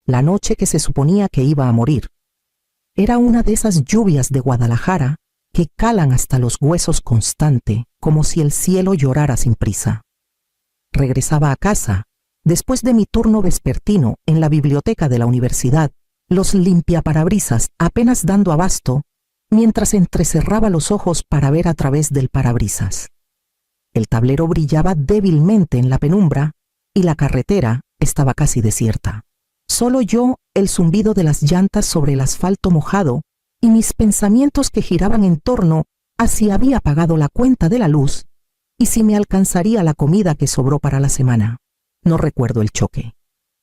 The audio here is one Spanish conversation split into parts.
la noche que se suponía que iba a morir. Era una de esas lluvias de Guadalajara que calan hasta los huesos constante, como si el cielo llorara sin prisa. Regresaba a casa, después de mi turno vespertino en la biblioteca de la universidad, los limpiaparabrisas apenas dando abasto, mientras entrecerraba los ojos para ver a través del parabrisas. El tablero brillaba débilmente en la penumbra y la carretera estaba casi desierta. Solo yo, el zumbido de las llantas sobre el asfalto mojado y mis pensamientos que giraban en torno a si había pagado la cuenta de la luz y si me alcanzaría la comida que sobró para la semana. No recuerdo el choque.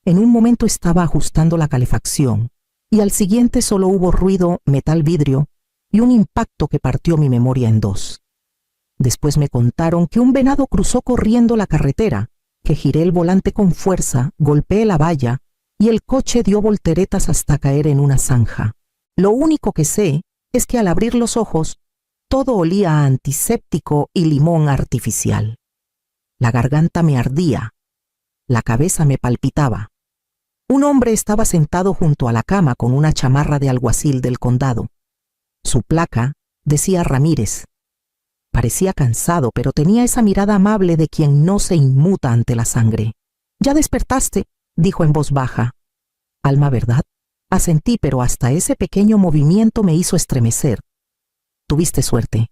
En un momento estaba ajustando la calefacción y al siguiente solo hubo ruido, metal vidrio y un impacto que partió mi memoria en dos. Después me contaron que un venado cruzó corriendo la carretera, que giré el volante con fuerza, golpeé la valla y el coche dio volteretas hasta caer en una zanja. Lo único que sé es que al abrir los ojos, todo olía a antiséptico y limón artificial. La garganta me ardía, la cabeza me palpitaba. Un hombre estaba sentado junto a la cama con una chamarra de alguacil del condado. Su placa decía Ramírez. Parecía cansado, pero tenía esa mirada amable de quien no se inmuta ante la sangre. «¿Ya despertaste?», dijo en voz baja. «Alma, ¿verdad?». Asentí, pero hasta ese pequeño movimiento me hizo estremecer. «Tuviste suerte.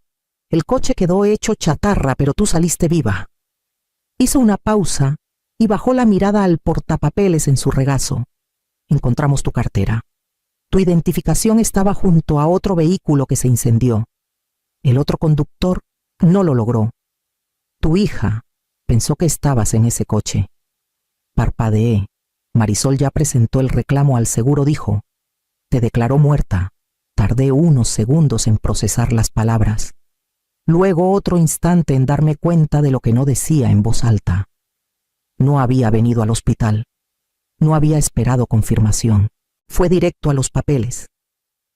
El coche quedó hecho chatarra, pero tú saliste viva». Hizo una pausa y bajó la mirada al portapapeles en su regazo. «Encontramos tu cartera. Tu identificación estaba junto a otro vehículo que se incendió. El otro conductor no lo logró. Tu hija pensó que estabas en ese coche». Parpadeé. Marisol ya presentó el reclamo al seguro, dijo. «Te declaró muerta». Tardé unos segundos en procesar las palabras. Luego otro instante en darme cuenta de lo que no decía en voz alta. No había venido al hospital. No había esperado confirmación. Fue directo a los papeles.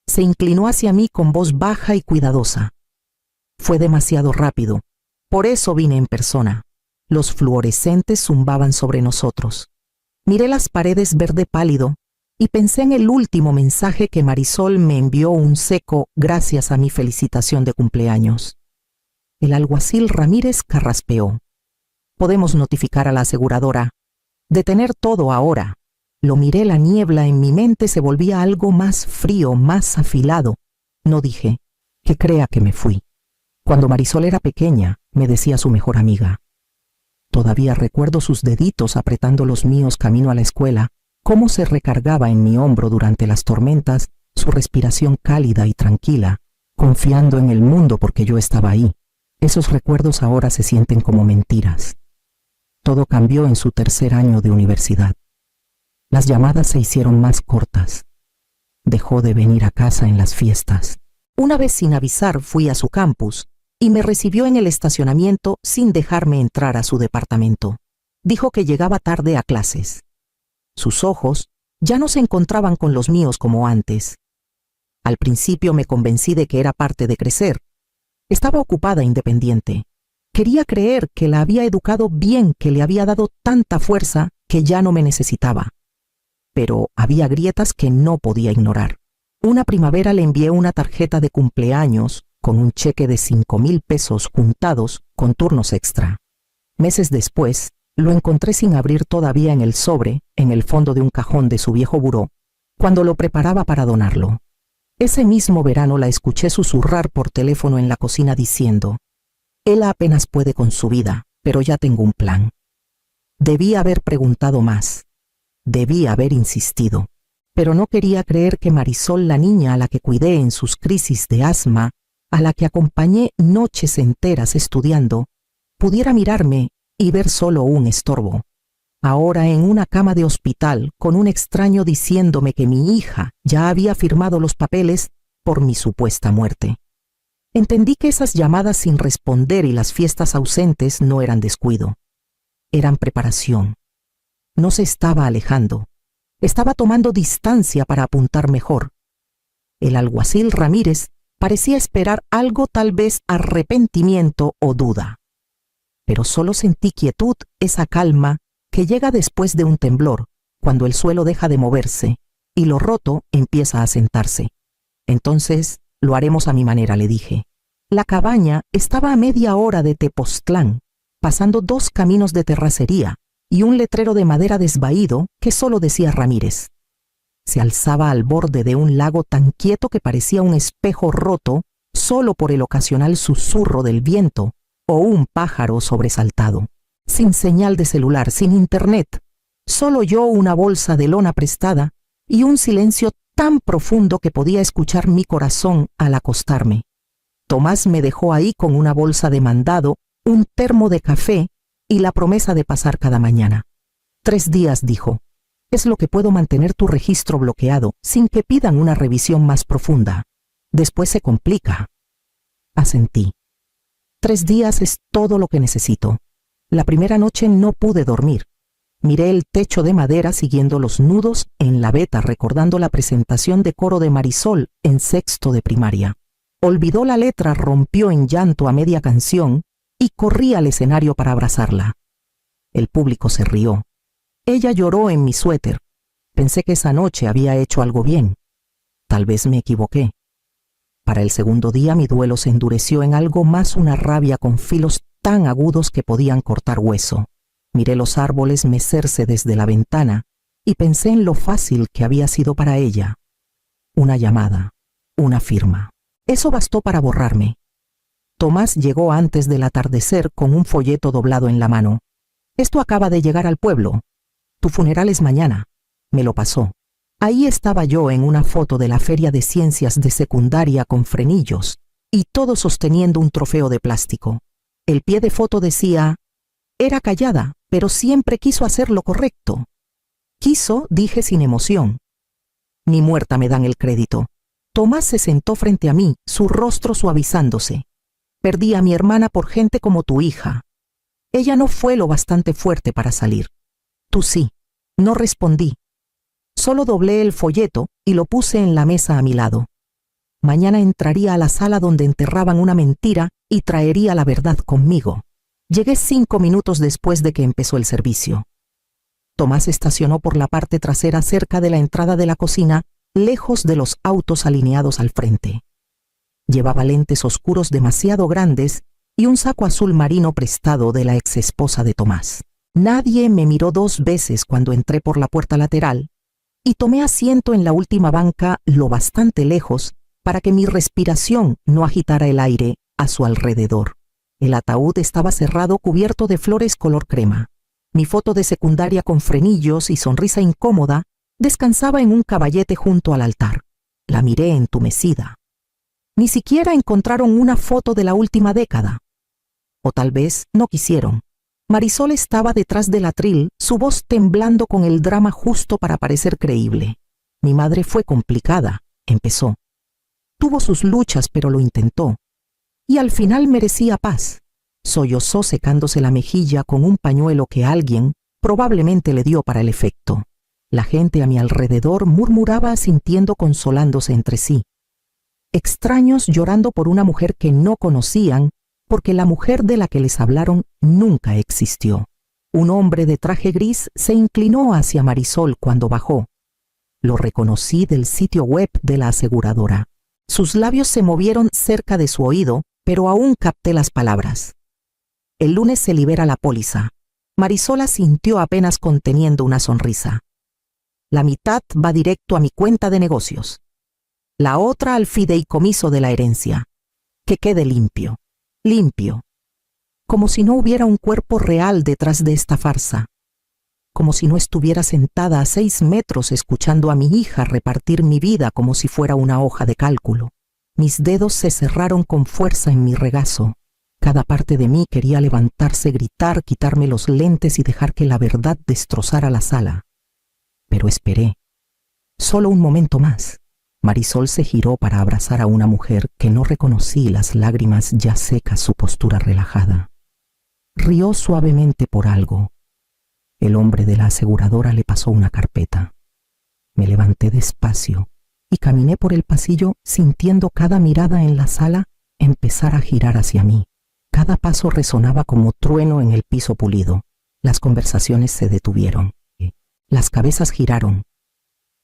Se inclinó hacia mí con voz baja y cuidadosa. Fue demasiado rápido. Por eso vine en persona. Los fluorescentes zumbaban sobre nosotros. Miré las paredes verde pálido y pensé en el último mensaje que Marisol me envió, un seco gracias a mi felicitación de cumpleaños. El alguacil Ramírez carraspeó. «Podemos notificar a la aseguradora. Detener todo ahora». Lo miré, la niebla en mi mente se volvía algo más frío, más afilado. No dije, «que crea que me fui». Cuando Marisol era pequeña, me decía su mejor amiga. Todavía recuerdo sus deditos apretando los míos camino a la escuela, cómo se recargaba en mi hombro durante las tormentas, su respiración cálida y tranquila, confiando en el mundo porque yo estaba ahí. Esos recuerdos ahora se sienten como mentiras. Todo cambió en su tercer año de universidad. Las llamadas se hicieron más cortas. Dejó de venir a casa en las fiestas. Una vez sin avisar fui a su campus y me recibió en el estacionamiento sin dejarme entrar a su departamento. Dijo que llegaba tarde a clases. Sus ojos ya no se encontraban con los míos como antes. Al principio me convencí de que era parte de crecer. Estaba ocupada, independiente. Quería creer que la había educado bien, que le había dado tanta fuerza que ya no me necesitaba. Pero había grietas que no podía ignorar. Una primavera le envié una tarjeta de cumpleaños con un cheque de 5,000 pesos juntados con turnos extra. Meses después, lo encontré sin abrir todavía en el sobre, en el fondo de un cajón de su viejo buró, cuando lo preparaba para donarlo. Ese mismo verano la escuché susurrar por teléfono en la cocina diciendo, «Él apenas puede con su vida, pero ya tengo un plan». Debí haber preguntado más. Debí haber insistido. Pero no quería creer que Marisol, la niña a la que cuidé en sus crisis de asma, a la que acompañé noches enteras estudiando, pudiera mirarme y ver solo un estorbo. Ahora en una cama de hospital, con un extraño diciéndome que mi hija ya había firmado los papeles por mi supuesta muerte. Entendí que esas llamadas sin responder y las fiestas ausentes no eran descuido. Eran preparación. No se estaba alejando. Estaba tomando distancia para apuntar mejor. El alguacil Ramírez parecía esperar algo, tal vez arrepentimiento o duda. Pero solo sentí quietud, esa calma que llega después de un temblor, cuando el suelo deja de moverse y lo roto empieza a sentarse. Entonces lo haremos a mi manera, le dije. La cabaña estaba a media hora de Tepoztlán, pasando 2 caminos de terracería y un letrero de madera desvaído que solo decía Ramírez. Se alzaba al borde de un lago tan quieto que parecía un espejo roto solo por el ocasional susurro del viento o un pájaro sobresaltado. Sin señal de celular, sin internet, solo yo, una bolsa de lona prestada y un silencio tan profundo que podía escuchar mi corazón al acostarme. Tomás me dejó ahí con una bolsa de mandado, un termo de café y la promesa de pasar cada mañana. 3 días, dijo. Es lo que puedo mantener tu registro bloqueado sin que pidan una revisión más profunda. Después se complica. Asentí. 3 días es todo lo que necesito. La primera noche no pude dormir. Miré el techo de madera siguiendo los nudos en la veta, recordando la presentación de coro de Marisol en 6º de primaria. Olvidó la letra, rompió en llanto a media canción y corrí al escenario para abrazarla. El público se rió. Ella lloró en mi suéter. Pensé que esa noche había hecho algo bien. Tal vez me equivoqué. Para el segundo día mi duelo se endureció en algo más, una rabia con filos tan agudos que podían cortar hueso. Miré los árboles mecerse desde la ventana y pensé en lo fácil que había sido para ella. Una llamada, una firma. Eso bastó para borrarme. Tomás llegó antes del atardecer con un folleto doblado en la mano. Esto acaba de llegar al pueblo. Tu funeral es mañana. Me lo pasó. Ahí estaba yo en una foto de la feria de ciencias de secundaria con frenillos y todos sosteniendo un trofeo de plástico. El pie de foto decía: era callada, pero siempre quiso hacer lo correcto. Quiso, dije sin emoción. Ni muerta me dan el crédito. Tomás se sentó frente a mí, su rostro suavizándose. Perdí a mi hermana por gente como tu hija. Ella no fue lo bastante fuerte para salir. Tú sí. No respondí. Solo doblé el folleto y lo puse en la mesa a mi lado. Mañana entraría a la sala donde enterraban una mentira y traería la verdad conmigo. Llegué 5 minutos después de que empezó el servicio. Tomás estacionó por la parte trasera cerca de la entrada de la cocina, lejos de los autos alineados al frente. Llevaba lentes oscuros demasiado grandes y un saco azul marino prestado de la exesposa de Tomás. Nadie me miró 2 veces cuando entré por la puerta lateral y tomé asiento en la última banca lo bastante lejos para que mi respiración no agitara el aire a su alrededor. El ataúd estaba cerrado, cubierto de flores color crema. Mi foto de secundaria con frenillos y sonrisa incómoda descansaba en un caballete junto al altar. La miré entumecida. Ni siquiera encontraron una foto de la última década. O tal vez no quisieron. Marisol estaba detrás del atril, su voz temblando con el drama justo para parecer creíble. Mi madre fue complicada, empezó. Tuvo sus luchas, pero lo intentó. Y al final merecía paz. Sollozó secándose la mejilla con un pañuelo que alguien probablemente le dio para el efecto. La gente a mi alrededor murmuraba asintiendo, consolándose entre sí. Extraños llorando por una mujer que no conocían, porque la mujer de la que les hablaron nunca existió. Un hombre de traje gris se inclinó hacia Marisol cuando bajó. Lo reconocí del sitio web de la aseguradora. Sus labios se movieron cerca de su oído, pero aún capté las palabras. El lunes se libera la póliza. Marisol asintió apenas conteniendo una sonrisa. La mitad va directo a mi cuenta de negocios. La otra al fideicomiso de la herencia. Que quede limpio. Limpio. Como si no hubiera un cuerpo real detrás de esta farsa. Como si no estuviera sentada a 6 metros escuchando a mi hija repartir mi vida como si fuera una hoja de cálculo. Mis dedos se cerraron con fuerza en mi regazo. Cada parte de mí quería levantarse, gritar, quitarme los lentes y dejar que la verdad destrozara la sala. Pero esperé. Solo un momento más. Marisol se giró para abrazar a una mujer que no reconocí, las lágrimas ya secas, su postura relajada. Rió suavemente por algo. El hombre de la aseguradora le pasó una carpeta. Me levanté despacio y caminé por el pasillo sintiendo cada mirada en la sala empezar a girar hacia mí. Cada paso resonaba como trueno en el piso pulido. Las conversaciones se detuvieron. Las cabezas giraron.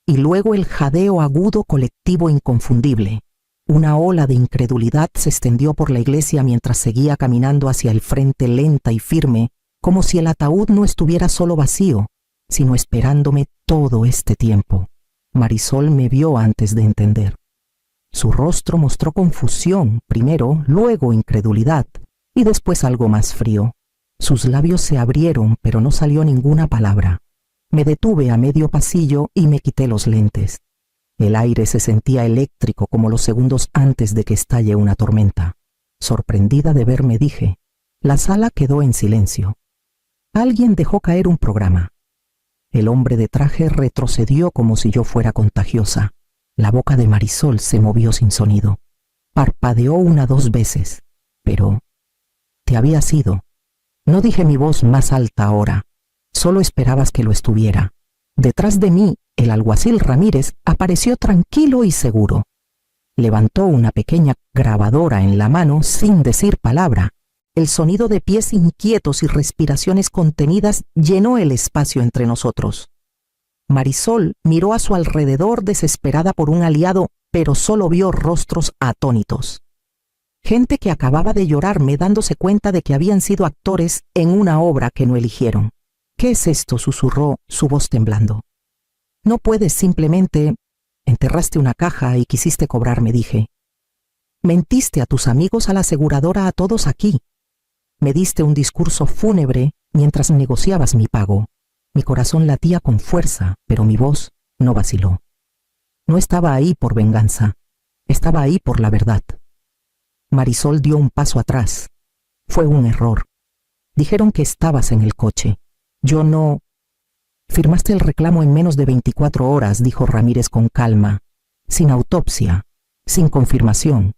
Y luego el jadeo agudo colectivo inconfundible. Una ola de incredulidad se extendió por la iglesia mientras seguía caminando hacia el frente lenta y firme, como si el ataúd no estuviera solo vacío, sino esperándome todo este tiempo. Marisol me vio antes de entender. Su rostro mostró confusión, primero, luego incredulidad, y después algo más frío. Sus labios se abrieron, pero no salió ninguna palabra. Me detuve a medio pasillo y me quité los lentes. El aire se sentía eléctrico como los segundos antes de que estalle una tormenta. Sorprendida de verme, dije. La sala quedó en silencio. Alguien dejó caer un programa. El hombre de traje retrocedió como si yo fuera contagiosa. La boca de Marisol se movió sin sonido. Parpadeó 1 o 2 veces. Pero te habías ido. No dije mi voz más alta ahora. Solo esperabas que lo estuviera. Detrás de mí, el alguacil Ramírez apareció tranquilo y seguro. Levantó una pequeña grabadora en la mano sin decir palabra. El sonido de pies inquietos y respiraciones contenidas llenó el espacio entre nosotros. Marisol miró a su alrededor desesperada por un aliado, pero solo vio rostros atónitos. Gente que acababa de llorarme dándose cuenta de que habían sido actores en una obra que no eligieron. ¿Qué es esto?, susurró, su voz temblando. No puedes simplemente... Enterraste una caja y quisiste cobrarme, dije. Mentiste a tus amigos, a la aseguradora, a todos aquí. Me diste un discurso fúnebre mientras negociabas mi pago. Mi corazón latía con fuerza, pero mi voz no vaciló. No estaba ahí por venganza, estaba ahí por la verdad. Marisol dio un paso atrás. Fue un error. Dijeron que estabas en el coche. Yo no... Firmaste el reclamo en menos de 24 horas, dijo Ramírez con calma. Sin autopsia, sin confirmación.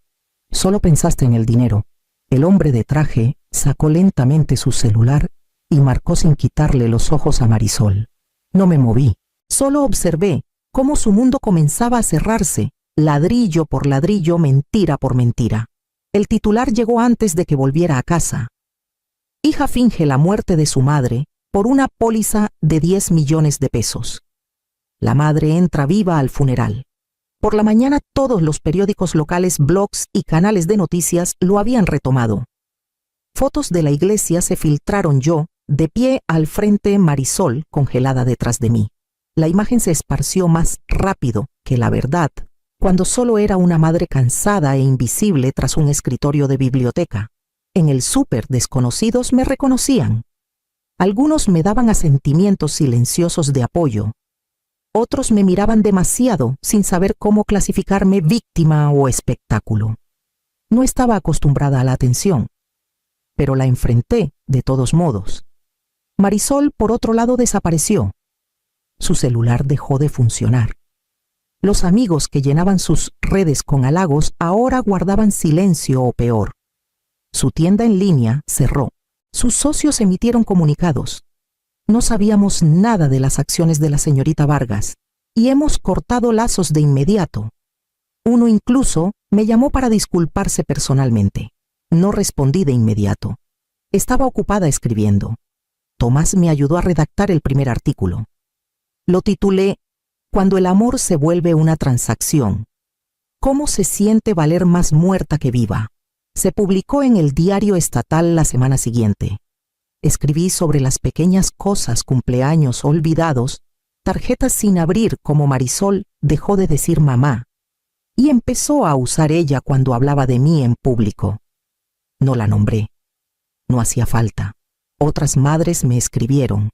Solo pensaste en el dinero. El hombre de traje sacó lentamente su celular y marcó sin quitarle los ojos a Marisol. No me moví. Solo observé cómo su mundo comenzaba a cerrarse, ladrillo por ladrillo, mentira por mentira. El titular llegó antes de que volviera a casa. Hija finge la muerte de su madre por una póliza de 10 millones de pesos. La madre entra viva al funeral. Por la mañana todos los periódicos locales, blogs y canales de noticias lo habían retomado. Fotos de la iglesia se filtraron, yo, de pie al frente, Marisol congelada detrás de mí. La imagen se esparció más rápido que la verdad, cuando solo era una madre cansada e invisible tras un escritorio de biblioteca. En el súper desconocidos me reconocían. Algunos me daban asentimientos silenciosos de apoyo. Otros me miraban demasiado sin saber cómo clasificarme, víctima o espectáculo. No estaba acostumbrada a la atención, pero la enfrenté de todos modos. Marisol, por otro lado, desapareció. Su celular dejó de funcionar. Los amigos que llenaban sus redes con halagos ahora guardaban silencio o peor. Su tienda en línea cerró. Sus socios emitieron comunicados. No sabíamos nada de las acciones de la señorita Vargas y hemos cortado lazos de inmediato. Uno incluso me llamó para disculparse personalmente. No respondí de inmediato. Estaba ocupada escribiendo. Tomás me ayudó a redactar el primer artículo. Lo titulé Cuando el amor se vuelve una transacción. ¿Cómo se siente valer más muerta que viva? Se publicó en el diario estatal la semana siguiente. Escribí sobre las pequeñas cosas, cumpleaños olvidados, tarjetas sin abrir como Marisol dejó de decir mamá, y empezó a usar ella cuando hablaba de mí en público. No la nombré. No hacía falta. Otras madres me escribieron.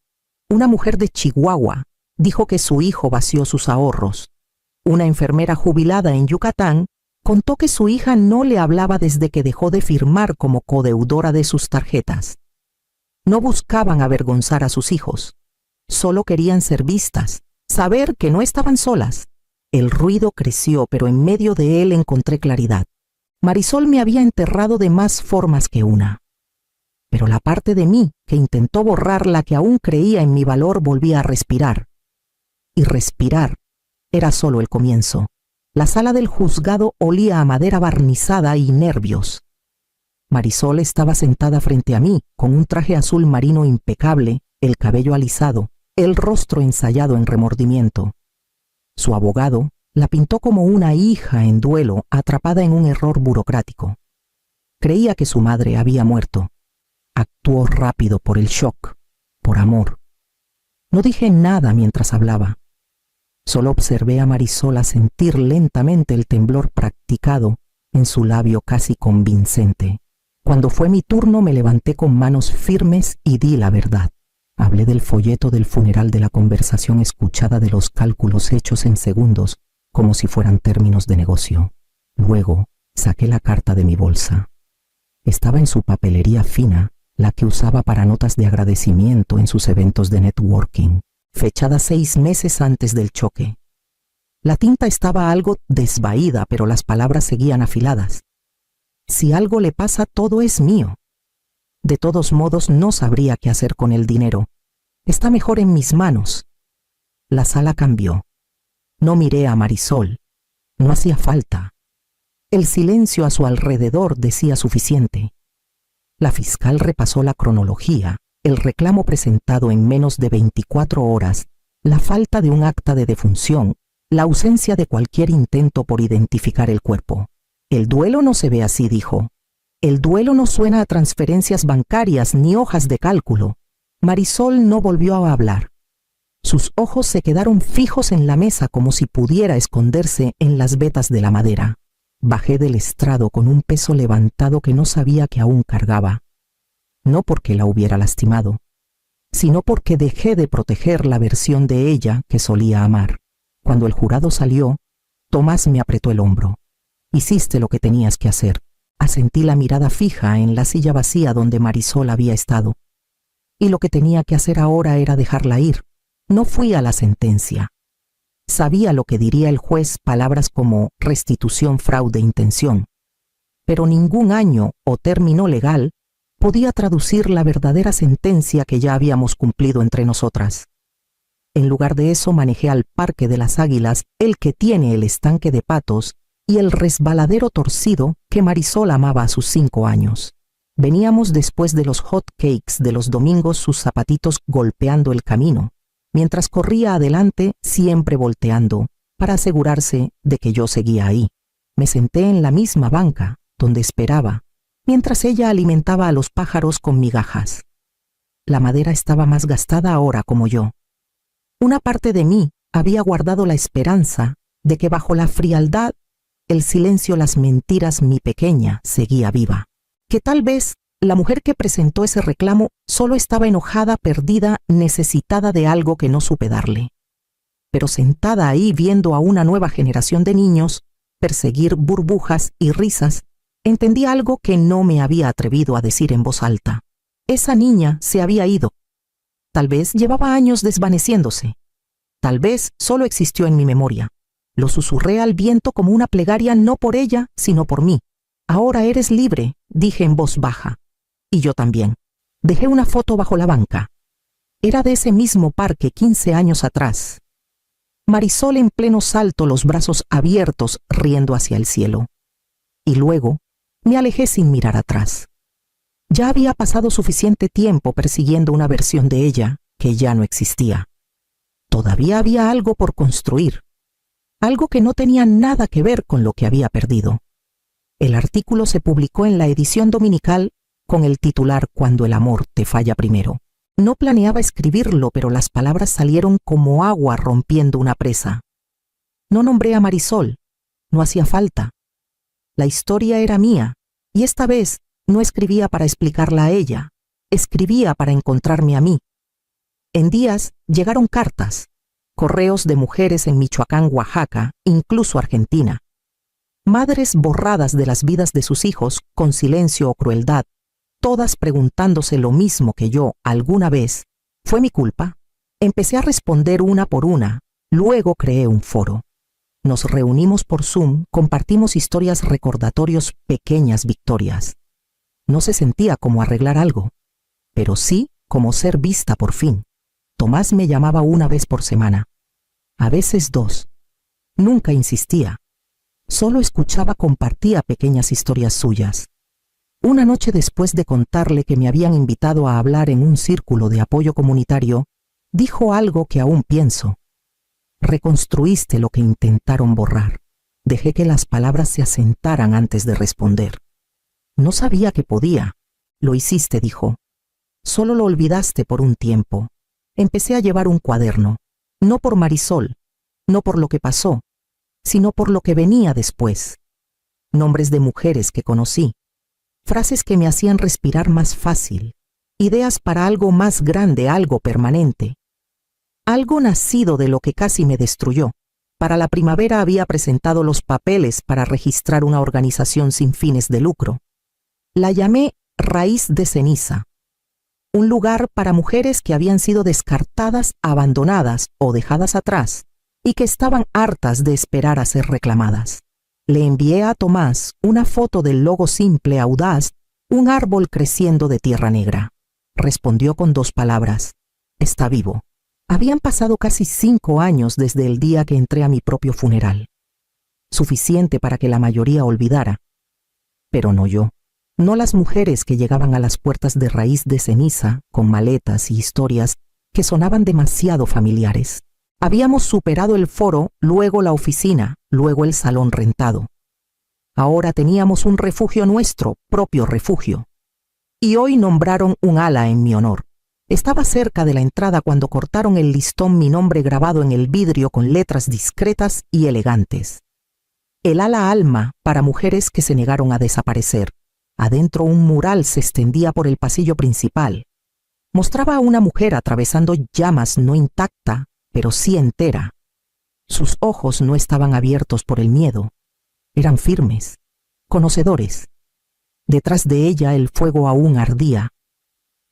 Una mujer de Chihuahua dijo que su hijo vació sus ahorros. Una enfermera jubilada en Yucatán contó que su hija no le hablaba desde que dejó de firmar como codeudora de sus tarjetas. No buscaban avergonzar a sus hijos. Solo querían ser vistas, saber que no estaban solas. El ruido creció, pero en medio de él encontré claridad. Marisol me había enterrado de más formas que una. Pero la parte de mí que intentó borrar la que aún creía en mi valor volvía a respirar. Y respirar era solo el comienzo. La sala del juzgado olía a madera barnizada y nervios. Marisol estaba sentada frente a mí, con un traje azul marino impecable, el cabello alisado, el rostro ensayado en remordimiento. Su abogado la pintó como una hija en duelo atrapada en un error burocrático. Creía que su madre había muerto. Actuó rápido por el shock, por amor. No dije nada mientras hablaba. Solo observé a Marisol sentir lentamente el temblor practicado en su labio casi convincente. Cuando fue mi turno me levanté con manos firmes y di la verdad. Hablé del folleto del funeral, de la conversación escuchada, de los cálculos hechos en segundos, como si fueran términos de negocio. Luego saqué la carta de mi bolsa. Estaba en su papelería fina, la que usaba para notas de agradecimiento en sus eventos de networking, fechada 6 meses antes del choque. La tinta estaba algo desvaída, pero las palabras seguían afiladas. Si algo le pasa, todo es mío. De todos modos, no sabría qué hacer con el dinero. Está mejor en mis manos. La sala cambió. No miré a Marisol. No hacía falta. El silencio a su alrededor decía suficiente. La fiscal repasó la cronología, el reclamo presentado en menos de 24 horas, la falta de un acta de defunción, la ausencia de cualquier intento por identificar el cuerpo. El duelo no se ve así, dijo. El duelo no suena a transferencias bancarias ni hojas de cálculo. Marisol no volvió a hablar. Sus ojos se quedaron fijos en la mesa como si pudiera esconderse en las vetas de la madera. Bajé del estrado con un peso levantado que no sabía que aún cargaba. No porque la hubiera lastimado, sino porque dejé de proteger la versión de ella que solía amar. Cuando el jurado salió, Tomás me apretó el hombro. Hiciste lo que tenías que hacer. Asentí, la mirada fija en la silla vacía donde Marisol había estado. Y lo que tenía que hacer ahora era dejarla ir. No fui a la sentencia. Sabía lo que diría el juez, palabras como restitución, fraude, intención. Pero ningún año o término legal podía traducir la verdadera sentencia que ya habíamos cumplido entre nosotras. En lugar de eso, manejé al Parque de las Águilas, el que tiene el estanque de patos y el resbaladero torcido que Marisol amaba a sus 5 años. Veníamos después de los hot cakes de los domingos, sus zapatitos golpeando el camino, mientras corría adelante, siempre volteando, para asegurarse de que yo seguía ahí. Me senté en la misma banca, donde esperaba, mientras ella alimentaba a los pájaros con migajas. La madera estaba más gastada ahora, como yo. Una parte de mí había guardado la esperanza de que bajo la frialdad, el silencio, las mentiras, mi pequeña seguía viva. Que tal vez la mujer que presentó ese reclamo solo estaba enojada, perdida, necesitada de algo que no supe darle. Pero sentada ahí viendo a una nueva generación de niños perseguir burbujas y risas, entendí algo que no me había atrevido a decir en voz alta. Esa niña se había ido. Tal vez llevaba años desvaneciéndose. Tal vez solo existió en mi memoria. Lo susurré al viento como una plegaria, no por ella, sino por mí. Ahora eres libre, dije en voz baja. Y yo también. Dejé una foto bajo la banca. Era de ese mismo parque 15 años atrás. Marisol en pleno salto, los brazos abiertos, riendo hacia el cielo. Y luego me alejé sin mirar atrás. Ya había pasado suficiente tiempo persiguiendo una versión de ella que ya no existía. Todavía había algo por construir. Algo que no tenía nada que ver con lo que había perdido. El artículo se publicó en la edición dominical con el titular «Cuando el amor te falla primero». No planeaba escribirlo, pero las palabras salieron como agua rompiendo una presa. No nombré a Marisol. No hacía falta. La historia era mía, y esta vez no escribía para explicarla a ella. Escribía para encontrarme a mí. En días llegaron cartas, correos de mujeres en Michoacán, Oaxaca, incluso Argentina. Madres borradas de las vidas de sus hijos con silencio o crueldad, todas preguntándose lo mismo que yo alguna vez. ¿Fue mi culpa? Empecé a responder una por una, luego creé un foro. Nos reunimos por Zoom, compartimos historias, recordatorios, pequeñas victorias. No se sentía como arreglar algo, pero sí como ser vista por fin. Tomás me llamaba una vez por semana, a veces 2. Nunca insistía. Solo escuchaba, compartía pequeñas historias suyas. Una noche, después de contarle que me habían invitado a hablar en un círculo de apoyo comunitario, Dijo algo que aún pienso. Reconstruiste lo que intentaron borrar. Dejé que las palabras se asentaran antes de responder. No sabía que podía. Lo hiciste, dijo. Solo lo olvidaste por un tiempo. Empecé a llevar un cuaderno, no por Marisol, no por lo que pasó, sino por lo que venía después. Nombres de mujeres que conocí, frases que me hacían respirar más fácil, ideas para algo más grande, algo permanente. Algo nacido de lo que casi me destruyó. Para la primavera había presentado los papeles para registrar una organización sin fines de lucro. La llamé Raíz de Ceniza. Un lugar para mujeres que habían sido descartadas, abandonadas o dejadas atrás y que estaban hartas de esperar a ser reclamadas. Le envié a Tomás una foto del logo simple, audaz, un árbol creciendo de tierra negra. Respondió con 2 palabras: está vivo. Habían pasado casi 5 años desde el día que entré a mi propio funeral. Suficiente para que la mayoría olvidara. Pero no yo. No las mujeres que llegaban a las puertas de Raíz de Ceniza con maletas y historias que sonaban demasiado familiares. Habíamos superado el foro, luego la oficina, luego el salón rentado. Ahora teníamos un refugio nuestro, propio refugio. Y hoy nombraron un ala en mi honor. Estaba cerca de la entrada cuando cortaron el listón, mi nombre grabado en el vidrio con letras discretas y elegantes. El ala Alma para mujeres que se negaron a desaparecer. Adentro un mural se extendía por el pasillo principal. Mostraba a una mujer atravesando llamas, no intacta, pero sí entera. Sus ojos no estaban abiertos por el miedo. Eran firmes, conocedores. Detrás de ella el fuego aún ardía.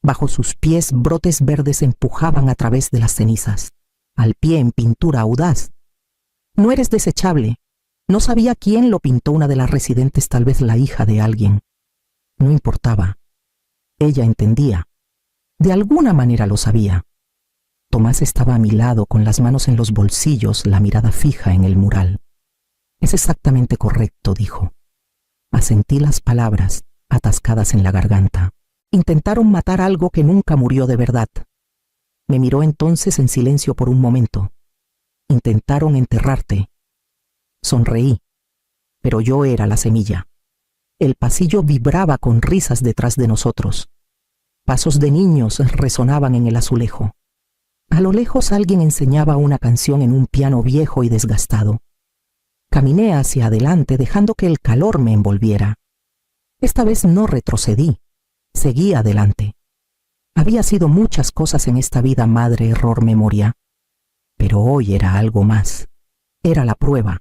Bajo sus pies brotes verdes empujaban a través de las cenizas. Al pie en pintura audaz. No eres desechable. No sabía quién lo pintó, una de las residentes, tal vez la hija de alguien. No importaba. Ella entendía. De alguna manera lo sabía. Tomás estaba a mi lado con las manos en los bolsillos, la mirada fija en el mural. Es exactamente correcto, dijo. Asentí las palabras, atascadas en la garganta. Intentaron matar algo que nunca murió de verdad. Me miró entonces en silencio por un momento. Intentaron enterrarte. Sonreí, pero yo era la semilla. El pasillo vibraba con risas detrás de nosotros. Pasos de niños resonaban en el azulejo. A lo lejos alguien enseñaba una canción en un piano viejo y desgastado. Caminé hacia adelante dejando que el calor me envolviera. Esta vez no retrocedí, seguí adelante. Había sido muchas cosas en esta vida, madre, error, memoria. Pero hoy era algo más. Era la prueba.